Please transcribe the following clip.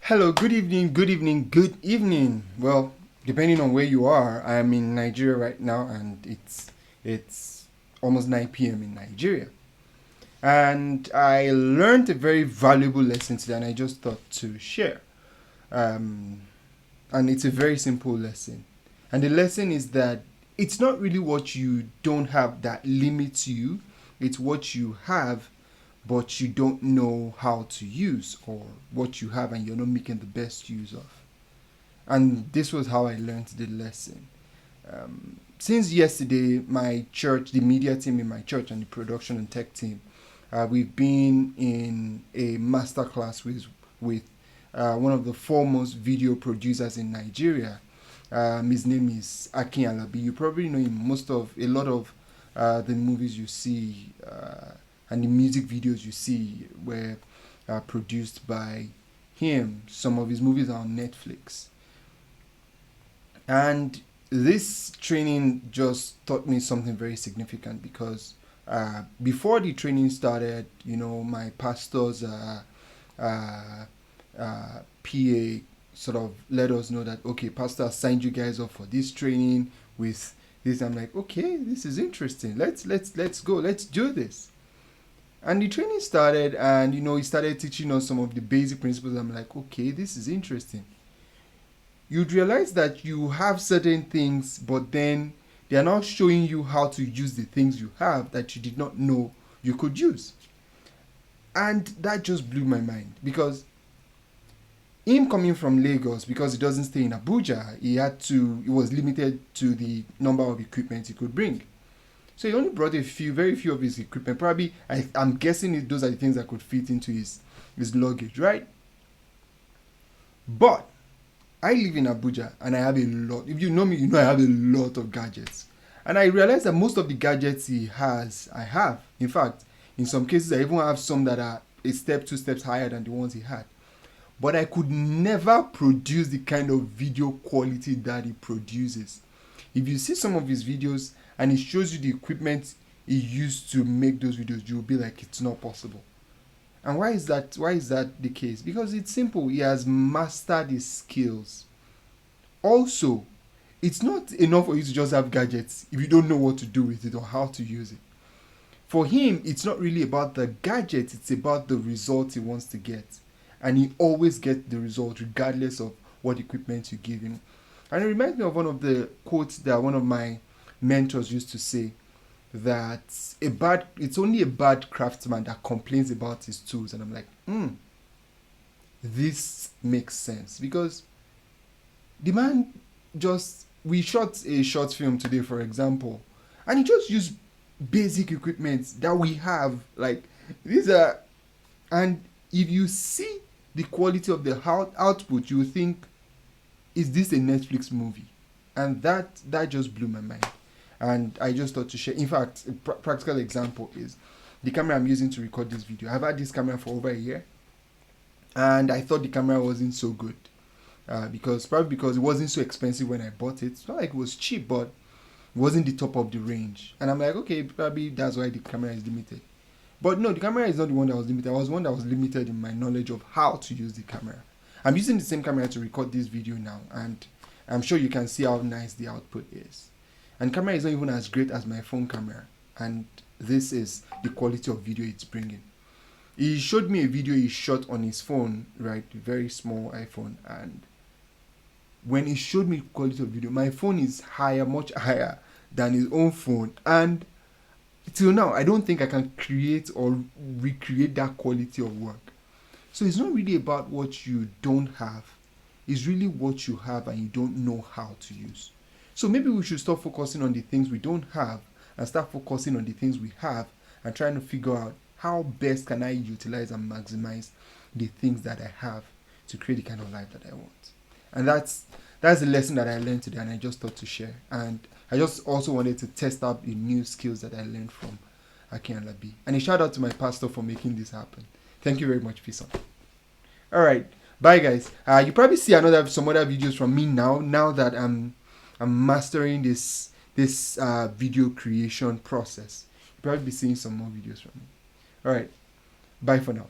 Hello, good evening, good evening, good evening. Well, depending on where you are, I'm in Nigeria right now, and it's almost 9 p.m. in Nigeria. And I learned a very valuable lesson today, and I just thought to share. Um, and it's a very simple lesson. And the lesson is that it's not really what you don't have that limits you; it's what you have but you don't know how to use, or what you have and you're not making the best use of. And this was how I learned the lesson. Since yesterday, my church, the media team in my church, and the production and tech team, we've been in a masterclass with one of the foremost video producers in Nigeria. His name is Akin Alabi. You probably know him. A lot of the movies you see and the music videos you see were produced by him. Some of his movies are on Netflix. And this training just taught me something very significant because before the training started, my pastor's PA sort of let us know that, okay, pastor signed you guys up for this training with this. I'm like, okay, this is interesting. Let's go. Let's do this. And the training started, and he started teaching us some of the basic principles. I'm like, okay, this is interesting. You'd realize that you have certain things, but then they are not showing you how to use the things you have that you did not know you could use. And that just blew my mind because him coming from Lagos, because he doesn't stay in Abuja, he was limited to the number of equipment he could bring. So he only brought very few of his equipment. Probably, I'm guessing those are the things that could fit into his luggage, right? But I live in Abuja and I have a lot. If you know me, you know I have a lot of gadgets. And I realized that most of the gadgets he has, I have. In fact, in some cases, I even have some that are a step, 2 steps higher than the ones he had. But I could never produce the kind of video quality that he produces. If you see some of his videos and it shows you the equipment he used to make those videos, you'll be like, it's not possible. And why is that the case? Because it's simple. He has mastered his skills. Also, it's not enough for you to just have gadgets if you don't know what to do with it or how to use it. For him, it's not really about the gadget, it's about the result he wants to get. And he always gets the result regardless of what equipment you give him. And it reminds me of one of the quotes that one of my mentors used to say, that it's only a bad craftsman that complains about his tools. And I'm like, this makes sense, because the man we shot a short film today, for example, and he just used basic equipment that we have. Like, these are, and if you see the quality of the output, you will think, is this a Netflix movie? And that just blew my mind. And I just thought to share. In fact, a practical example is the camera I'm using to record this video. I've had this camera for over a year, and I thought the camera wasn't so good because it wasn't so expensive when I bought it. It's not like it was cheap, but it wasn't the top of the range. And I'm like, okay, probably that's why the camera is limited. But no, the camera is not the one that was limited. I was one that was limited in my knowledge of how to use the camera. I'm using the same camera to record this video now, and I'm sure you can see how nice the output is. And camera is not even as great as my phone camera. And this is the quality of video it's bringing. He showed me a video he shot on his phone, right? Very small iPhone. And when he showed me quality of video, my phone is higher, much higher than his own phone. And till now, I don't think I can create or recreate that quality of work. So it's not really about what you don't have. It's really what you have and you don't know how to use. So maybe we should stop focusing on the things we don't have and start focusing on the things we have, and trying to figure out how best can I utilize and maximize the things that I have to create the kind of life that I want. And that's the lesson that I learned today, and I just thought to share. And I just also wanted to test out the new skills that I learned from Akin Alabi. And a shout out to my pastor for making this happen. Thank you very much. Peace out. All right. Bye, guys. You probably see some other videos from me now that I'm mastering this video creation process. You'll probably be seeing some more videos from me. All right. Bye for now.